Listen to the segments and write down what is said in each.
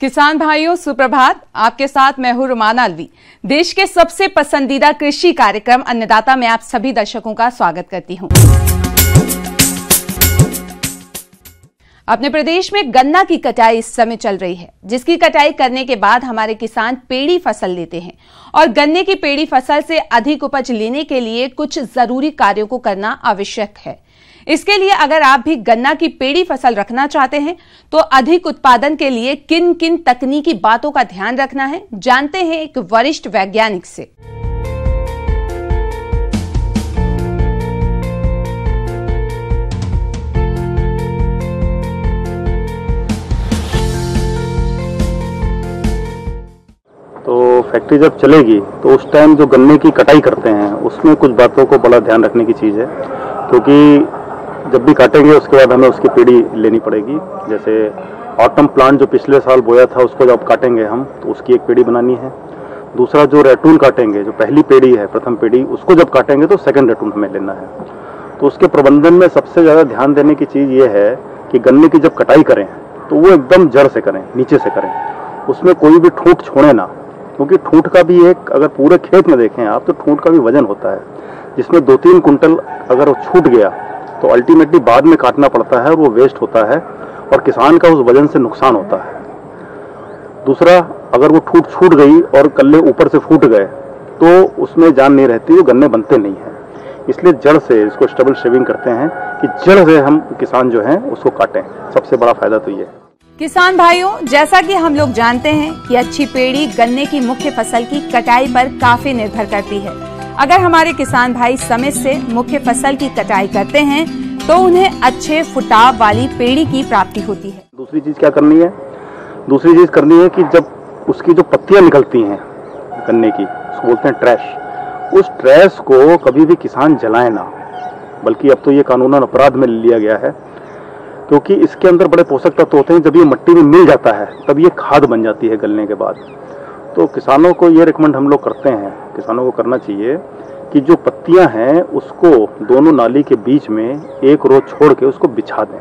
किसान भाइयों सुप्रभात। आपके साथ मैं हूं रुमाना अलवी। देश के सबसे पसंदीदा कृषि कार्यक्रम अन्नदाता में आप सभी दर्शकों का स्वागत करती हूं। अपने प्रदेश में गन्ना की कटाई इस समय चल रही है, जिसकी कटाई करने के बाद हमारे किसान पेड़ी फसल लेते हैं और गन्ने की पेड़ी फसल से अधिक उपज लेने के लिए कुछ जरूरी कार्यों को करना आवश्यक है। इसके लिए अगर आप भी गन्ना की पेड़ी फसल रखना चाहते हैं तो अधिक उत्पादन के लिए किन किन तकनीकी बातों का ध्यान रखना है, जानते हैं एक वरिष्ठ वैज्ञानिक से। तो फैक्ट्री जब चलेगी तो उस टाइम जो गन्ने की कटाई करते हैं उसमें कुछ बातों को बड़ा ध्यान रखने की चीज़ है, क्योंकि जब भी काटेंगे उसके बाद हमें उसकी पेड़ी लेनी पड़ेगी। जैसे ऑटम प्लांट जो पिछले साल बोया था उसको जब काटेंगे हम तो उसकी एक पेड़ी बनानी है। दूसरा जो रैटून काटेंगे, जो पहली पेड़ी है, प्रथम पेड़ी, उसको जब काटेंगे तो सेकंड रैटून हमें लेना है। तो उसके प्रबंधन में सबसे ज़्यादा ध्यान देने की चीज़ ये है कि गन्ने की जब कटाई करें तो वो एकदम जड़ से करें, नीचे से करें, उसमें कोई भी ठूंठ छोड़े ना, क्योंकि ठूंठ का भी एक, अगर पूरे खेत में देखें आप तो ठूंठ का भी वजन होता है, जिसमें 2-3 कुंटल अगर वो छूट गया तो अल्टीमेटली बाद में काटना पड़ता है और वो वेस्ट होता है और किसान का उस वजन से नुकसान होता है। दूसरा, अगर वो ठूंठ छूट गई और कल्ले ऊपर से फूट गए तो उसमें जान नहीं रहती, वो गन्ने बनते नहीं हैं। इसलिए जड़ से इसको स्टबल शेविंग करते हैं कि जड़ से हम किसान जो हैं उसको काटें। सबसे बड़ा फायदा तो ये है। किसान भाइयों, जैसा कि हम लोग जानते हैं कि अच्छी पेड़ी गन्ने की मुख्य फसल की कटाई पर काफी निर्भर करती है। अगर हमारे किसान भाई समय से मुख्य फसल की कटाई करते हैं तो उन्हें अच्छे फुटाव वाली पेड़ी की प्राप्ति होती है। दूसरी चीज क्या करनी है? दूसरी चीज करनी है कि जब उसकी जो पत्तियां निकलती हैं गन्ने की, उसको बोलते हैं ट्रैश, उस ट्रैश को कभी भी किसान जलाए ना, बल्कि अब तो ये कानूनन अपराध में लिया गया है, क्योंकि इसके अंदर बड़े पोषक तत्व होते हैं। जब ये मिट्टी में मिल जाता है तब ये खाद बन जाती है गलने के बाद। तो किसानों को ये रिकमेंड हम लोग करते हैं, किसानों को करना चाहिए कि जो पत्तियां हैं उसको दोनों नाली के बीच में एक रो छोड़ के उसको बिछा दें।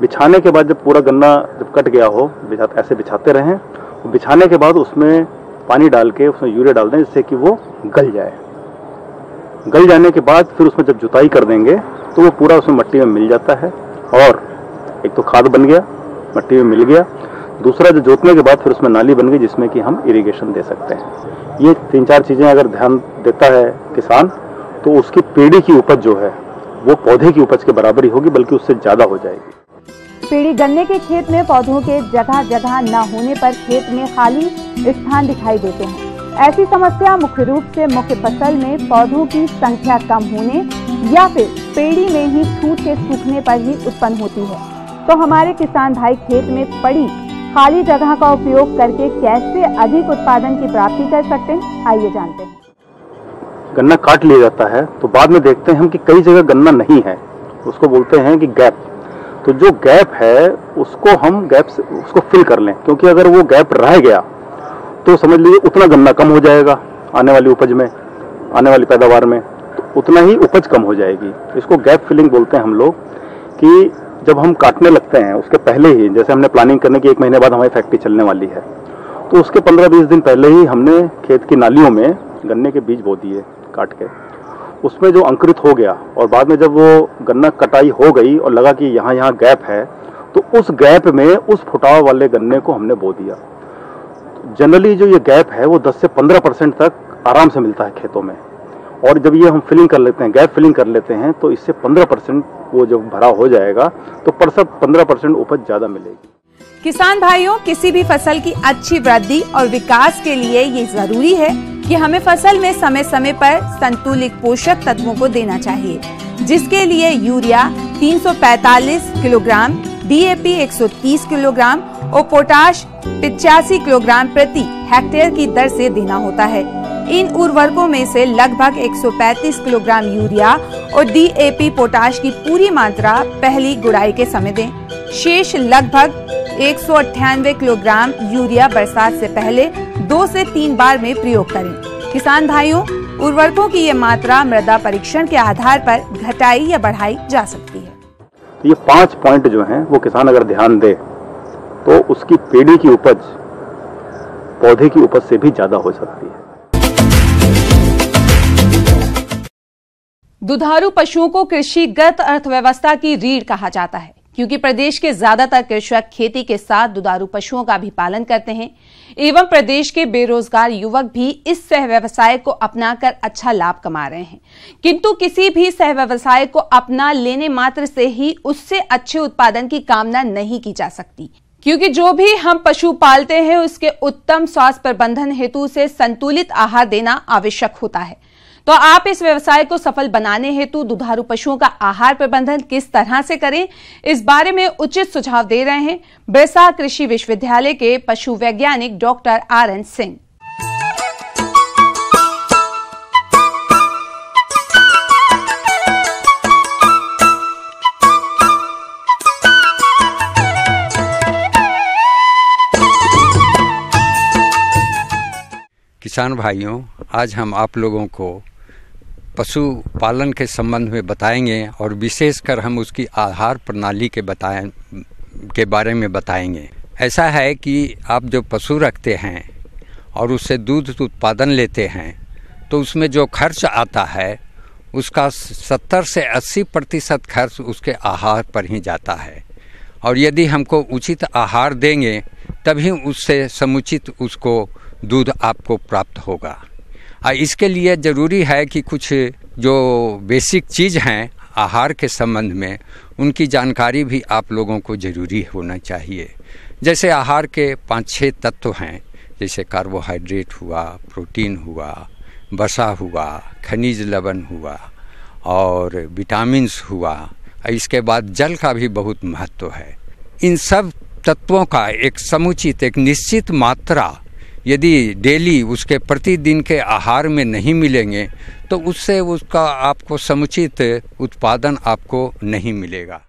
बिछाने के बाद जब पूरा गन्ना जब कट गया हो, ऐसे बिछाते रहें। बिछाने के बाद उसमें पानी डाल के उसमें यूरिया डाल दें, जिससे कि वो गल जाए। गल जाने के बाद फिर उसमें जब जुताई कर देंगे तो वो पूरा उसमें मिट्टी में मिल जाता है और एक तो खाद बन गया, मिट्टी में मिल गया। दूसरा, जो जोतने के बाद फिर उसमें नाली बन गई जिसमें कि हम इरिगेशन दे सकते हैं। ये 3-4 चीजें अगर ध्यान देता है किसान तो उसकी पेड़ी की उपज जो है वो पौधे की उपज के बराबर ही होगी, बल्कि उससे ज्यादा हो जाएगी। पेड़ी गन्ने के खेत में पौधों के जगह जगह न होने पर खेत में खाली स्थान दिखाई देते हैं। ऐसी समस्या मुख्य रूप से मुख्य फसल में पौधों की संख्या कम होने या फिर पेड़ी में ही छूट के सूखने पर ही उत्पन्न होती है। तो हमारे किसान भाई खेत में पड़ी खाली जगह का उपयोग करके कैसे अधिक उत्पादन की प्राप्ति कर सकते हैं, आइए जानते हैं। गन्ना काट लिया जाता है तो बाद में देखते हैं हम कि कई जगह गन्ना नहीं है, उसको बोलते हैं कि गैप। तो जो गैप है उसको हम गैप से उसको फिल कर लें, क्योंकि अगर वो गैप रह गया तो समझ लीजिए उतना गन्ना कम हो जाएगा आने वाली उपज में, आने वाली पैदावार में, तो उतना ही उपज कम हो जाएगी। इसको गैप फिलिंग बोलते हैं हम लोग। कि जब हम काटने लगते हैं उसके पहले ही, जैसे हमने प्लानिंग करने की 1 महीने बाद हमारी फैक्ट्री चलने वाली है, तो उसके 15-20 दिन पहले ही हमने खेत की नालियों में गन्ने के बीज बो दिए काट के। उसमें जो अंकुरित हो गया और बाद में जब वो गन्ना कटाई हो गई और लगा कि यहाँ गैप है, तो उस गैप में उस फुटाव वाले गन्ने को हमने बो दिया। जनरली जो ये गैप है वो 10 से 15% तक आराम से मिलता है खेतों में, और जब ये हम फिलिंग कर लेते हैं, गैप फिलिंग कर लेते हैं, तो इससे 15% वो जब भरा हो जाएगा तो 15% उपज ज्यादा मिलेगी। किसान भाइयों, किसी भी फसल की अच्छी वृद्धि और विकास के लिए ये जरूरी है कि हमें फसल में समय समय पर संतुलित पोषक तत्वों को देना चाहिए, जिसके लिए यूरिया 345 किलोग्राम, DAP 130 किलोग्राम और पोटाश 85 किलोग्राम प्रति हेक्टेयर की दर से देना होता है। इन उर्वरकों में से लगभग 135 किलोग्राम यूरिया और DAP पोटाश की पूरी मात्रा पहली गुड़ाई के समय दें। शेष लगभग 198 किलोग्राम यूरिया बरसात से पहले 2 से 3 बार में प्रयोग करें। किसान भाइयों, उर्वरकों की ये मात्रा मृदा परीक्षण के आधार पर घटाई या बढ़ाई जा सकती है। ये 5 पॉइंट जो हैं वो किसान अगर ध्यान दे तो उसकी पेड़ी की उपज पौधे की उपज से भी ज्यादा हो सकती है। दुधारू पशुओं को कृषिगत अर्थव्यवस्था की रीढ़ कहा जाता है, क्योंकि प्रदेश के ज्यादातर कृषक खेती के साथ दुधारू पशुओं का भी पालन करते हैं एवं प्रदेश के बेरोजगार युवक भी इस सह व्यवसाय को अपनाकर अच्छा लाभ कमा रहे हैं। किंतु किसी भी सह व्यवसाय को अपना लेने मात्र से ही उससे अच्छे उत्पादन की कामना नहीं की जा सकती, क्योंकि जो भी हम पशु पालते हैं उसके उत्तम स्वास्थ्य प्रबंधन हेतु उसे संतुलित आहार देना आवश्यक होता है। तो आप इस व्यवसाय को सफल बनाने हेतु दुधारू पशुओं का आहार प्रबंधन किस तरह से करें, इस बारे में उचित सुझाव दे रहे हैं बिरसा कृषि विश्वविद्यालय के पशु वैज्ञानिक डॉक्टर RN सिंह। किसान भाइयों, आज हम आप लोगों को पशु पालन के संबंध में बताएंगे और विशेषकर हम उसकी आहार प्रणाली के बारे में बताएंगे। ऐसा है कि आप जो पशु रखते हैं और उससे दूध उत्पादन लेते हैं तो उसमें जो खर्च आता है उसका 70 से 80% खर्च उसके आहार पर ही जाता है। और यदि हमको उचित आहार देंगे तभी उससे समुचित उसको दूध आपको प्राप्त होगा। इसके लिए ज़रूरी है कि कुछ जो बेसिक चीज़ हैं आहार के संबंध में उनकी जानकारी भी आप लोगों को ज़रूरी होना चाहिए। जैसे आहार के 5-6 तत्व हैं, जैसे कार्बोहाइड्रेट हुआ, प्रोटीन हुआ, वसा हुआ, खनिज लवण हुआ और विटामिन्स हुआ। इसके बाद जल का भी बहुत महत्व है। इन सब तत्वों का एक समुचित एक निश्चित मात्रा यदि डेली उसके प्रतिदिन के आहार में नहीं मिलेंगे तो उससे उसका आपको समुचित उत्पादन आपको नहीं मिलेगा।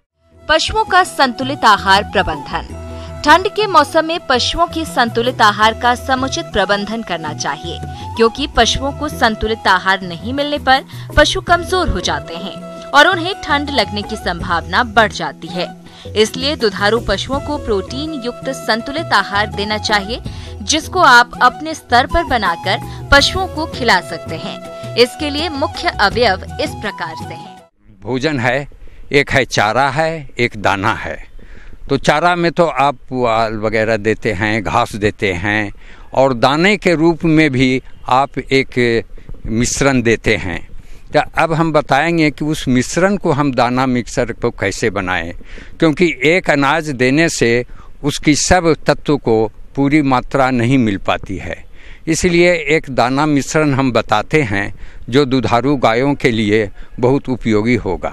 पशुओं का संतुलित आहार प्रबंधन। ठंड के मौसम में पशुओं के संतुलित आहार का समुचित प्रबंधन करना चाहिए, क्योंकि पशुओं को संतुलित आहार नहीं मिलने पर पशु कमजोर हो जाते हैं और उन्हें ठंड लगने की संभावना बढ़ जाती है। इसलिए दुधारू पशुओं को प्रोटीन युक्त संतुलित आहार देना चाहिए, जिसको आप अपने स्तर पर बनाकर पशुओं को खिला सकते हैं। इसके लिए मुख्य अवयव इस प्रकार से हैं। भोजन है, एक है चारा है, एक दाना है। तो चारा में तो आप पुआल वगैरह देते हैं, घास देते हैं और दाने के रूप में भी आप एक मिश्रण देते हैं। तो अब हम बताएंगे कि उस मिश्रण को हम दाना मिक्सर को कैसे बनाएं, क्योंकि एक अनाज देने से उसकी सब तत्व को पूरी मात्रा नहीं मिल पाती है। इसलिए एक दाना मिश्रण हम बताते हैं जो दुधारू गायों के लिए बहुत उपयोगी होगा।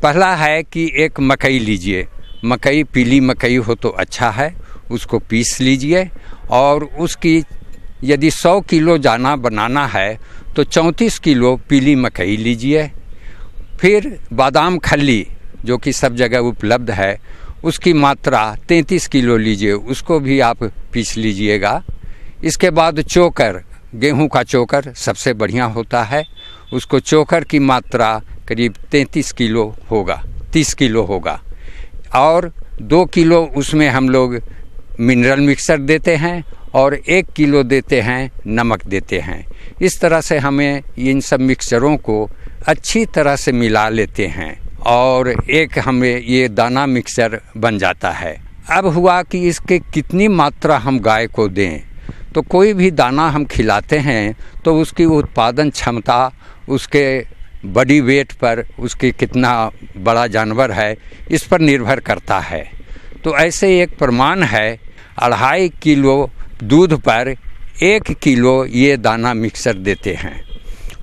पहला है कि एक मकई लीजिए, मकई पीली मकई हो तो अच्छा है, उसको पीस लीजिए और उसकी यदि 100 किलो दाना बनाना है तो 34 किलो पीली मकई लीजिए। फिर बादाम खल्ली जो कि सब जगह उपलब्ध है उसकी मात्रा 33 किलो लीजिए, उसको भी आप पीस लीजिएगा। इसके बाद चोकर, गेहूं का चोकर सबसे बढ़िया होता है, उसको चोकर की मात्रा करीब 33 किलो होगा, 30 किलो होगा और 2 किलो उसमें हम लोग मिनरल मिक्सर देते हैं और 1 किलो देते हैं नमक देते हैं। इस तरह से हमें इन सब मिक्सचरों को अच्छी तरह से मिला लेते हैं और एक हमें ये दाना मिक्सचर बन जाता है। अब हुआ कि इसके कितनी मात्रा हम गाय को दें, तो कोई भी दाना हम खिलाते हैं तो उसकी उत्पादन क्षमता, उसके बॉडी वेट पर, उसकी कितना बड़ा जानवर है, इस पर निर्भर करता है। तो ऐसे एक प्रमाण है 2.5 किलो दूध पर 1 किलो ये दाना मिक्सर देते हैं।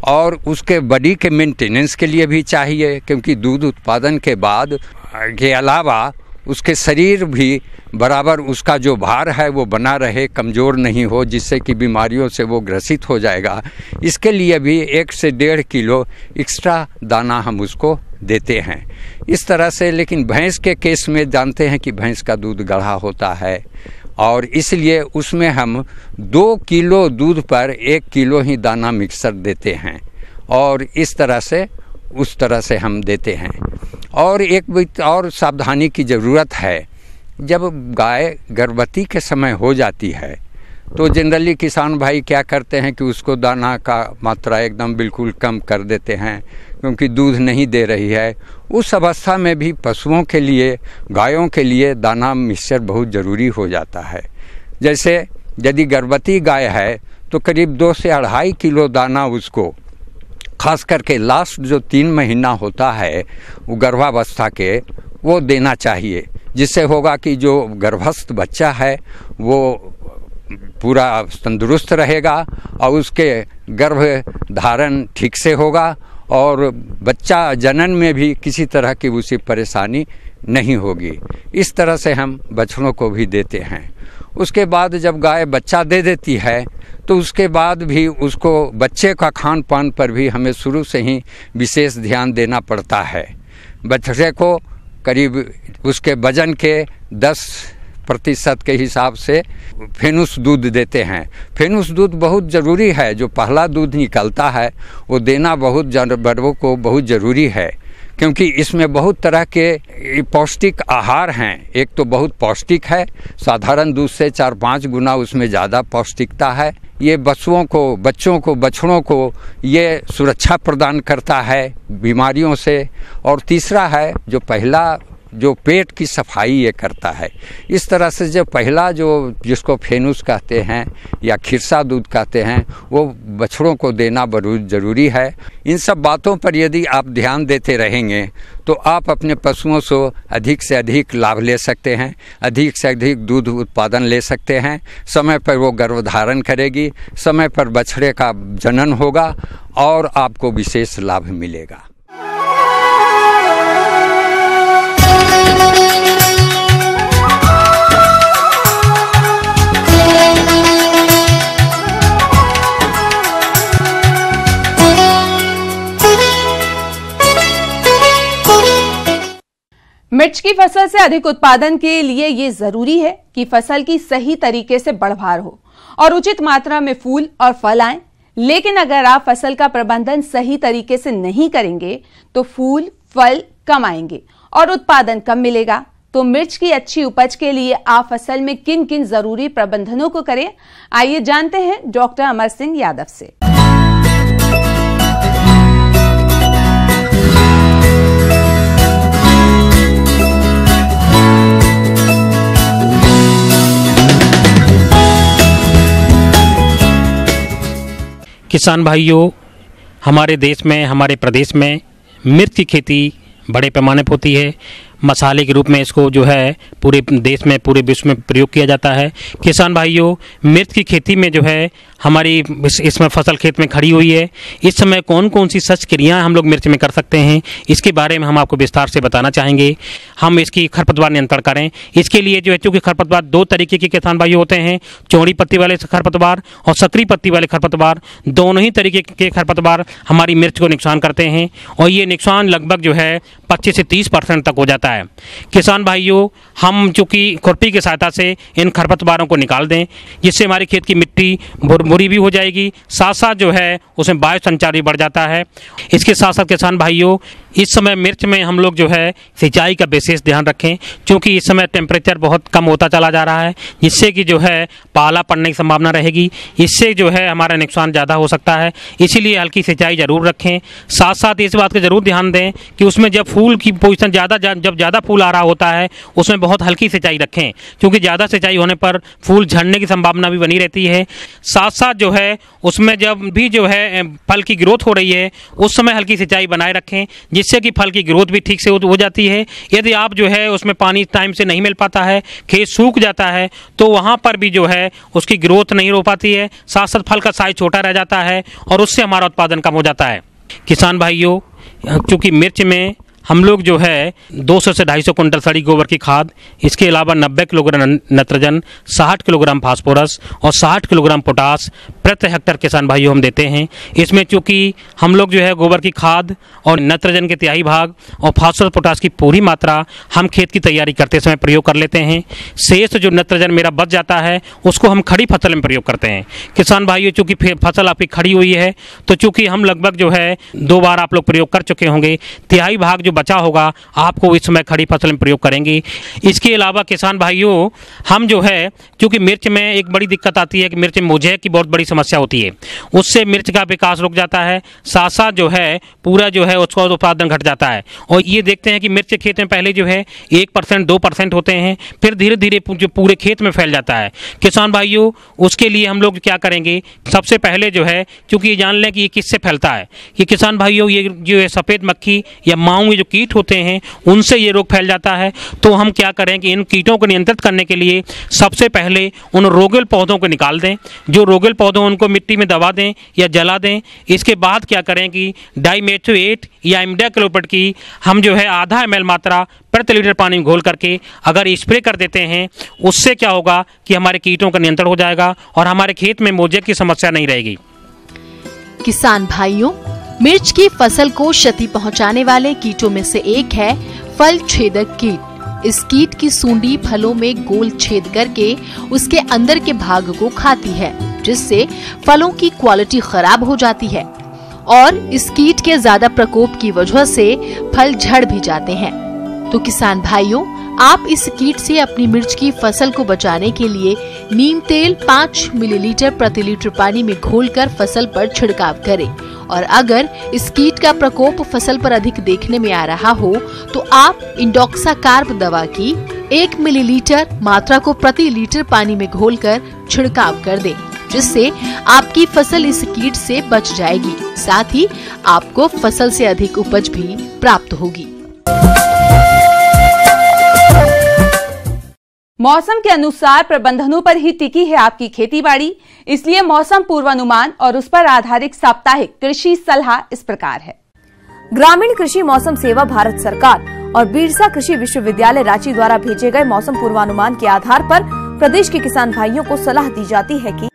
और उसके बॉडी के मेंटेनेंस के लिए भी चाहिए, क्योंकि दूध उत्पादन के बाद के अलावा उसके शरीर भी बराबर उसका जो भार है वो बना रहे, कमज़ोर नहीं हो, जिससे कि बीमारियों से वो ग्रसित हो जाएगा। इसके लिए भी 1 से 1.5 किलो एक्स्ट्रा दाना हम उसको देते हैं इस तरह से। लेकिन भैंस के केस में जानते हैं कि भैंस का दूध गाढ़ा होता है और इसलिए उसमें हम 2 किलो दूध पर 1 किलो ही दाना मिक्सर देते हैं और इस तरह से उस तरह से हम देते हैं। और एक और सावधानी की ज़रूरत है जब गाय गर्भवती के समय हो जाती है तो जनरली किसान भाई क्या करते हैं कि उसको दाना का मात्रा एकदम बिल्कुल कम कर देते हैं, क्योंकि दूध नहीं दे रही है। उस अवस्था में भी पशुओं के लिए, गायों के लिए दाना मिक्सचर बहुत ज़रूरी हो जाता है। जैसे यदि गर्भवती गाय है तो करीब 2 से 2.5 किलो दाना उसको, खास करके लास्ट जो 3 महीना होता है वो गर्भावस्था के, वो देना चाहिए, जिससे होगा कि जो गर्भस्थ बच्चा है वो पूरा तंदुरुस्त रहेगा और उसके गर्भ धारण ठीक से होगा और बच्चा जनन में भी किसी तरह की उसे परेशानी नहीं होगी। इस तरह से हम बछड़ों को भी देते हैं। उसके बाद जब गाय बच्चा दे देती है तो उसके बाद भी उसको बच्चे का खान पान पर भी हमें शुरू से ही विशेष ध्यान देना पड़ता है। बछड़े को करीब उसके वजन के 10% के हिसाब से फेनुस दूध देते हैं। फेनुस दूध बहुत ज़रूरी है, जो पहला दूध निकलता है वो देना बहुत जानवरों को बहुत ज़रूरी है, क्योंकि इसमें बहुत तरह के पौष्टिक आहार हैं। एक तो बहुत पौष्टिक है, साधारण दूध से 4-5 गुना उसमें ज़्यादा पौष्टिकता है। ये बच्चों को बछड़ों को ये सुरक्षा प्रदान करता है बीमारियों से। और तीसरा है जो पेट की सफाई ये करता है। इस तरह से जो पहला जो जिसको फेनुस कहते हैं या खिरसा दूध कहते हैं वो बछड़ों को देना बहुत ज़रूरी है। इन सब बातों पर यदि आप ध्यान देते रहेंगे तो आप अपने पशुओं से अधिक लाभ ले सकते हैं, अधिक से अधिक दूध उत्पादन ले सकते हैं। समय पर वो गर्भधारण करेगी, समय पर बछड़े का जनन होगा और आपको विशेष लाभ मिलेगा। मिर्च की फसल से अधिक उत्पादन के लिए ये जरूरी है कि फसल की सही तरीके से बढ़वार हो और उचित मात्रा में फूल और फल आए। लेकिन अगर आप फसल का प्रबंधन सही तरीके से नहीं करेंगे तो फूल फल कम आएंगे और उत्पादन कम मिलेगा। तो मिर्च की अच्छी उपज के लिए आप फसल में किन किन जरूरी प्रबंधनों को करें, आइए जानते हैं डॉक्टर अमर सिंह यादव से। किसान भाइयों, हमारे देश में, हमारे प्रदेश में मिर्च की खेती बड़े पैमाने पर होती है। मसाले के रूप में इसको जो है पूरे देश में, पूरे विश्व में प्रयोग किया जाता है। किसान भाइयों, मिर्च की खेती में जो है हमारी इसमें फसल खेत में खड़ी हुई है। इस समय कौन कौन सी सच क्रियाएं हम लोग मिर्च में कर सकते हैं, इसके बारे में हम आपको विस्तार से बताना चाहेंगे। हम इसकी खरपतवार नियंत्रण करें, इसके लिए जो है, चूँकि खरपतवार 2 तरीके के किसान भाइयों होते हैं, चौड़ी पत्ती वाले खरपतवार और सकरी पत्ती वाले खरपतवार। दोनों ही तरीके के खरपतवार हमारी मिर्च को नुकसान करते हैं और ये नुकसान लगभग जो है 25 से 30% तक हो जाता है। किसान भाइयों, हम चूँकि खुरपी की सहायता से इन खरपतवारों को निकाल दें, जिससे हमारी खेत की मिट्टी भुरभुरी भी हो जाएगी, साथ साथ जो है उसमें वायु संचार भी बढ़ जाता है। इसके साथ साथ किसान भाइयों, इस समय मिर्च में हम लोग जो है सिंचाई का विशेष ध्यान रखें, क्योंकि इस समय टेम्परेचर बहुत कम होता चला जा रहा है, जिससे कि जो है पाला पड़ने की संभावना रहेगी। इससे जो है हमारा नुकसान ज़्यादा हो सकता है, इसीलिए हल्की सिंचाई जरूर रखें। साथ साथ इस बात का जरूर ध्यान दें कि उसमें जब फूल की पोजीशन जब ज़्यादा फूल आ रहा होता है उसमें बहुत हल्की सिंचाई रखें, क्योंकि ज़्यादा सिंचाई होने पर फूल झड़ने की संभावना भी बनी रहती है। साथ साथ जो है उसमें जब भी जो है फल की ग्रोथ हो रही है उस समय हल्की सिंचाई बनाए रखें, जिससे कि फल की ग्रोथ भी ठीक से हो जाती है। यदि आप जो है उसमें पानी टाइम से नहीं मिल पाता है, खेत सूख जाता है, तो वहाँ पर भी जो है उसकी ग्रोथ नहीं हो पाती है, साथ साथ फल का साइज छोटा रह जाता है और उससे हमारा उत्पादन कम हो जाता है। किसान भाइयों, चूँकि मिर्च में हम लोग जो है 200 से 250 कुंटल सड़ी गोबर की खाद, इसके अलावा 90 किलोग्राम नत्रजन, 60 किलोग्राम फास्फोरस और 60 किलोग्राम पोटास प्रति हेक्टेयर किसान भाइयों हम देते हैं। इसमें चूँकि हम लोग जो है गोबर की खाद और नत्रजन के 3/4 भाग और फास्फोरस पोटास की पूरी मात्रा हम खेत की तैयारी करते समय प्रयोग कर लेते हैं। शेष जो नत्रजन मेरा बच जाता है उसको हम खड़ी फसल में प्रयोग करते हैं। किसान भाइयों, चूँकि फसल आपकी खड़ी हुई है तो चूँकि हम लगभग जो है 2 बार आप लोग प्रयोग कर चुके होंगे, 3/4 भाग जो बचा होगा आपको इस समय खड़ी फसल में प्रयोग करेंगे। इसके अलावा किसान भाइयों, हम जो है क्योंकि मिर्च में एक बड़ी दिक्कत आती है कि मिर्च में मोज़ेक की बहुत बड़ी समस्या होती है, उससे मिर्च का विकास रुक जाता है, साथ साथ जो है पूरा जो है उसका उत्पादन घट जाता है। और ये देखते हैं कि मिर्च के खेत में पहले जो है 1% 2% होते हैं, फिर धीरे धीरे जो पूरे खेत में फैल जाता है। किसान भाइयों, उसके लिए हम लोग क्या करेंगे, सबसे पहले जो है क्योंकि ये जान लें कि ये किससे फैलता है, कि किसान भाइयों ये जो है सफ़ेद मक्खी या माऊ जो कीट होते हैं उनसे ये रोग फैल जाता है। तो हम क्या करें कि इन कीटों को नियंत्रित करने के लिए सबसे पहले उन रोगल पौधों को निकाल दें, जो रोगल पौधों उनको मिट्टी में दबा दें या जला दें। इसके बाद क्या करें कि डाइमेथोएट या इमिडाक्लोप्रिड की हम जो है आधा ml मात्रा प्रति लीटर पानी में घोल करके अगर स्प्रे कर देते हैं, उससे क्या होगा कि हमारे कीटों का नियंत्रण हो जाएगा और हमारे खेत में मोज़ेक की समस्या नहीं रहेगी। किसान भाइयों, मिर्च की फसल को क्षति पहुंचाने वाले कीटों में से एक है फल छेदक कीट। इस कीट की सूंडी फलों में गोल छेद करके उसके अंदर के भाग को खाती है, जिससे फलों की क्वालिटी खराब हो जाती है और इस कीट के ज्यादा प्रकोप की वजह से फल झड़ भी जाते हैं। तो किसान भाइयों, आप इस कीट से अपनी मिर्च की फसल को बचाने के लिए नीम तेल 5 मिलीलीटर प्रति लीटर पानी में घोलकर फसल पर छिड़काव करें। और अगर इस कीट का प्रकोप फसल पर अधिक देखने में आ रहा हो तो आप इंडोक्साकार्ब दवा की 1 मिलीलीटर मात्रा को प्रति लीटर पानी में घोलकर छिड़काव कर दें, जिससे आपकी फसल इस कीट से बच जाएगी। साथ ही आपको फसल से अधिक उपज भी प्राप्त होगी। मौसम के अनुसार प्रबंधनों पर ही टिकी है आपकी खेतीबाड़ी, इसलिए मौसम पूर्वानुमान और उस पर आधारित साप्ताहिक कृषि सलाह इस प्रकार है। ग्रामीण कृषि मौसम सेवा भारत सरकार और बिरसा कृषि विश्वविद्यालय रांची द्वारा भेजे गए मौसम पूर्वानुमान के आधार पर प्रदेश के किसान भाइयों को सलाह दी जाती है कि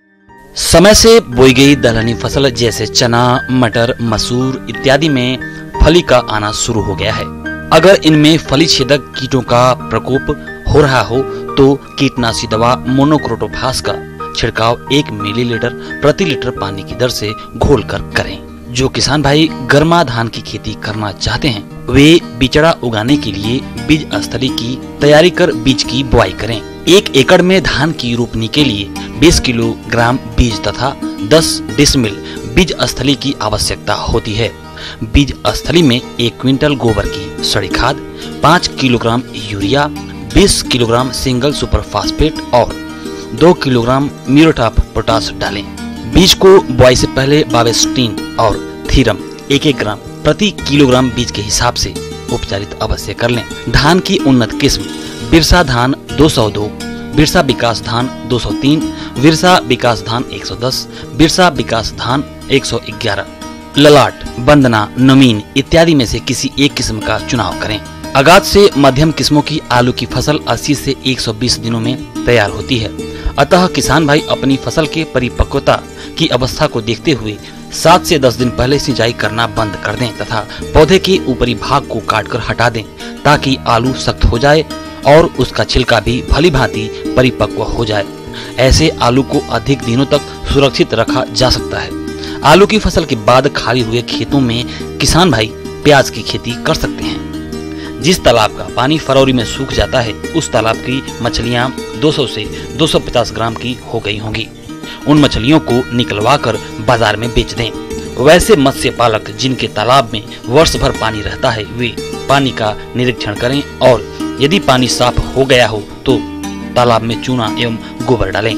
समय से बोई गई दलहनी फसल जैसे चना, मटर, मसूर इत्यादि में फली का आना शुरू हो गया है। अगर इनमें फली छेदक कीटों का प्रकोप हो रहा हो तो कीटनाशी दवा मोनोक्रोटोफास का छिड़काव 1 मिलीलीटर प्रति लीटर पानी की दर से घोलकर करें। जो किसान भाई गर्मा धान की खेती करना चाहते हैं वे बिचड़ा उगाने के लिए बीज स्थली की तैयारी कर बीज की बुआई करें। 1 एकड़ में धान की रोपनी के लिए 20 किलोग्राम बीज तथा 10 डिसमिल बीज स्थली की आवश्यकता होती है। बीज स्थली में 1 क्विंटल गोबर की सड़ी खाद, 5 kilogram urea, 20 kilogram single super phosphate और 2 किलोग्राम म्यूरेट ऑफ पोटाश डालें। बीज को बुआई से पहले बावेस्टीन और थीरम 1-1 ग्राम प्रति किलोग्राम बीज के हिसाब से उपचारित अवश्य कर लें। धान की उन्नत किस्म बिरसा धान 202, बिरसा विकास धान 203, बिरसा विकास धान 110, बिरसा विकास धान 111, ललाट, वंदना, नवीन इत्यादि में से किसी एक किस्म का चुनाव करें। आगाज से मध्यम किस्मों की आलू की फसल 80 से 120 दिनों में तैयार होती है। अतः किसान भाई अपनी फसल के परिपक्वता की अवस्था को देखते हुए 7 से 10 दिन पहले सिंचाई करना बंद कर दें तथा पौधे के ऊपरी भाग को काटकर हटा दें, ताकि आलू सख्त हो जाए और उसका छिलका भी भली भांति परिपक्व हो जाए। ऐसे आलू को अधिक दिनों तक सुरक्षित रखा जा सकता है। आलू की फसल के बाद खाली हुए खेतों में किसान भाई प्याज की खेती कर सकते हैं। जिस तालाब का पानी फरवरी में सूख जाता है उस तालाब की मछलियां 200 से 250 ग्राम की हो गई होंगी। उन मछलियों को निकलवा कर बाजार में बेच दें। वैसे मत्स्य पालक जिनके तालाब में वर्ष भर पानी रहता है वे पानी का निरीक्षण करें और यदि पानी साफ हो गया हो तो तालाब में चूना एवं गोबर डालें।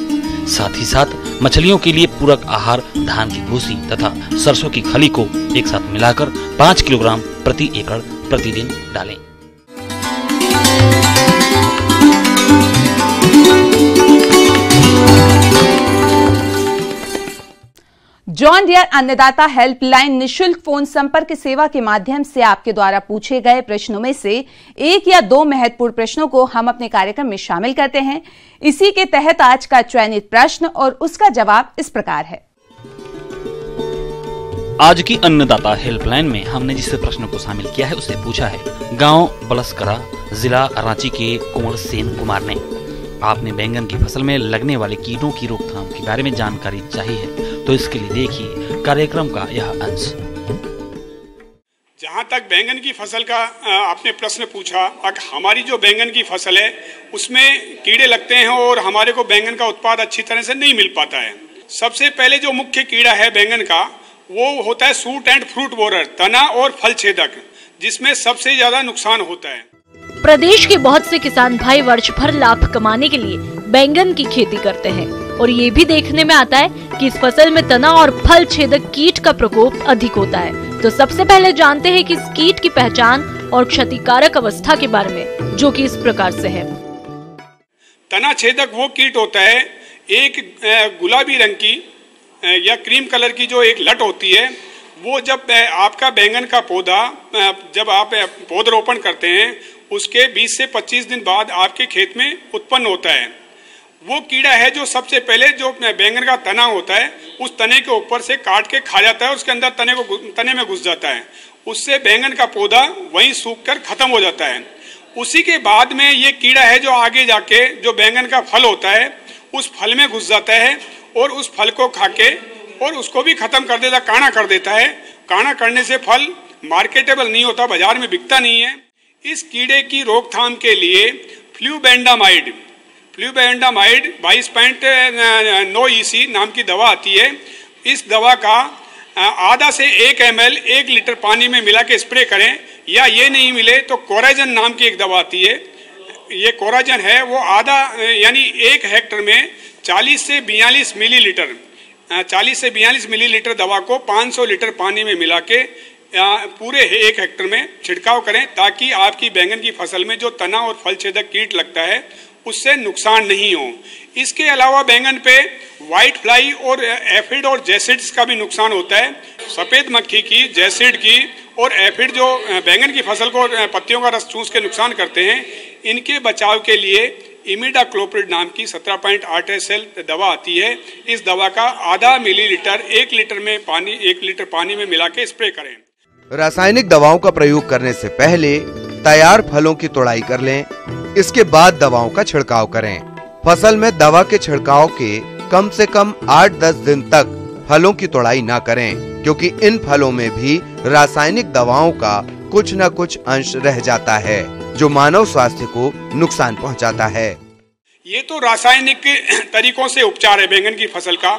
साथ ही साथ मछलियों के लिए पूरक आहार धान की भूसी तथा सरसों की खली को एक साथ मिलाकर 5 किलोग्राम प्रति एकड़ प्रतिदिन डालें। जॉन डियर अन्नदाता हेल्पलाइन निशुल्क फोन संपर्क सेवा के माध्यम से आपके द्वारा पूछे गए प्रश्नों में से 1 या 2 महत्वपूर्ण प्रश्नों को हम अपने कार्यक्रम में शामिल करते हैं। इसी के तहत आज का चयनित प्रश्न और उसका जवाब इस प्रकार है। आज की अन्नदाता हेल्पलाइन में हमने जिस प्रश्न को शामिल किया है उसे पूछा है गांव बलसकरा, जिला रांची के कुंवर सेन कुमार ने। आपने बैंगन की फसल में लगने वाले कीटों की रोकथाम के बारे में जानकारी चाहिए है, तो इसके लिए देखिए कार्यक्रम का यह अंश। जहाँ तक बैंगन की फसल का आपने प्रश्न पूछा, हमारी जो बैंगन की फसल है उसमें कीड़े लगते हैं और हमारे को बैंगन का उत्पाद अच्छी तरह से नहीं मिल पाता है। सबसे पहले जो मुख्य कीड़ा है बैंगन का वो होता है सूट एंड फ्रूट बोरर, तना और फल छेदक, जिसमें सबसे ज्यादा नुकसान होता है। प्रदेश के बहुत से किसान भाई वर्ष भर लाभ कमाने के लिए बैंगन की खेती करते हैं और ये भी देखने में आता है कि इस फसल में तना और फल छेदक कीट का प्रकोप अधिक होता है। तो सबसे पहले जानते हैं कि इस कीट की पहचान और क्षतिकारक अवस्था के बारे में, जो कि इस प्रकार से है। तना छेदक वो कीट होता है, एक गुलाबी रंग की या क्रीम कलर की जो एक लट होती है, वो जब आपका बैंगन का पौधा जब आप पौधरोपण करते हैं उसके 20 से 25 दिन बाद आपके खेत में उत्पन्न होता है। वो कीड़ा है जो सबसे पहले जो बैंगन का तना होता है उस तने के ऊपर से काट के खा जाता है, उसके अंदर तने में घुस जाता है, उससे बैंगन का पौधा वहीं सूख कर खत्म हो जाता है। उसी के बाद में ये कीड़ा है जो आगे जाके जो बैंगन का फल होता है उस फल में घुस जाता है और उस फल को खा के और उसको भी खत्म कर देता, काढ़ा कर देता है। काढ़ा करने से फल मार्केटेबल नहीं होता, बाजार में बिकता नहीं है। इस कीड़े की रोकथाम के लिए फ्लूबेंडामाइड 22.9 EC नाम की दवा आती है। इस दवा का आधा से 1 ml 1 लीटर पानी में मिला के स्प्रे करें, या ये नहीं मिले तो कोराजन नाम की एक दवा आती है। ये कोराजन है वो आधा यानी 1 हेक्टर में 40 से 42 मिलीलीटर दवा को 500 लीटर पानी में मिला के पूरे 1 हेक्टर में छिड़काव करें, ताकि आपकी बैंगन की फसल में जो तना और फल छेदक कीट लगता है उससे नुकसान नहीं हो। इसके अलावा बैंगन पे व्हाइट फ्लाई और एफिड और जैसिड्स का भी नुकसान होता है। सफेद मक्खी की, जैसिड की और एफिड जो बैंगन की फसल को पत्तियों का रस चूस के नुकसान करते हैं, इनके बचाव के लिए इमिडाक्लोप्रिड नाम की 17.8 SL दवा आती है। इस दवा का आधा मिलीलीटर 1 लीटर पानी में मिला के स्प्रे करें। रासायनिक दवाओं का प्रयोग करने से पहले तैयार फलों की तोड़ाई कर लें, इसके बाद दवाओं का छिड़काव करें। फसल में दवा के छिड़काव के कम से कम 8-10 दिन तक फलों की तोड़ाई न करें, क्योंकि इन फलों में भी रासायनिक दवाओं का कुछ न कुछ अंश रह जाता है, जो मानव स्वास्थ्य को नुकसान पहुंचाता है। ये तो रासायनिक तरीकों से उपचार है बैंगन की फसल का,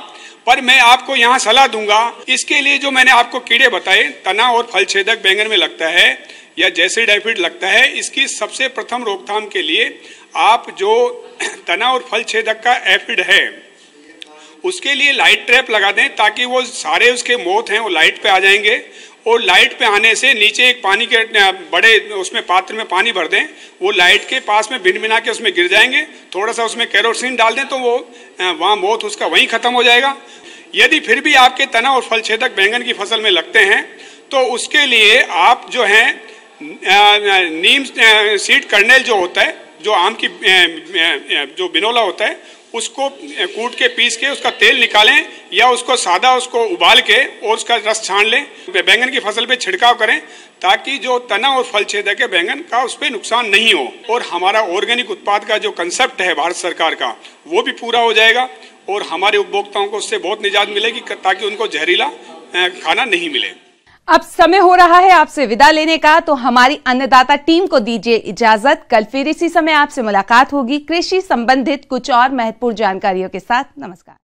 पर मैं आपको यहाँ सलाह दूंगा। इसके लिए जो मैंने आपको कीड़े बताए, तना और फल छेदक बैंगन में लगता है या जैसिड एफिड लगता है, इसकी सबसे प्रथम रोकथाम के लिए आप जो तना और फल छेदक का एफिड है उसके लिए लाइट ट्रैप लगा दें, ताकि वो सारे उसके मोथ हैं वो लाइट पे आ जाएंगे, और लाइट पे आने से नीचे एक पानी के बड़े उसमें पात्र में पानी भर दें, वो लाइट के पास में भिन भिना के उसमें गिर जाएंगे। थोड़ा सा उसमें केरोसिन डाल दें तो वो वहाँ मोथ उसका वहीं खत्म हो जाएगा। यदि फिर भी आपके तना और फल छेदक बैंगन की फसल में लगते हैं तो उसके लिए आप जो है नीम सीड कर्नेल जो होता है, जो आम की जो बिनोला होता है, उसको कूट के पीस के उसका तेल निकालें, या उसको सादा उसको उबाल के और उसका रस छान लें, बैंगन की फसल पे छिड़काव करें, ताकि जो तना और फल छेदक है बैंगन का उस पर नुकसान नहीं हो। और हमारा ऑर्गेनिक उत्पाद का जो कंसेप्ट है भारत सरकार का, वो भी पूरा हो जाएगा और हमारे उपभोक्ताओं को उससे बहुत निजात मिलेगी, ताकि उनको जहरीला खाना नहीं मिले। अब समय हो रहा है आपसे विदा लेने का, तो हमारी अन्नदाता टीम को दीजिए इजाजत। कल फिर इसी समय आपसे मुलाकात होगी कृषि संबंधित कुछ और महत्वपूर्ण जानकारियों के साथ। नमस्कार।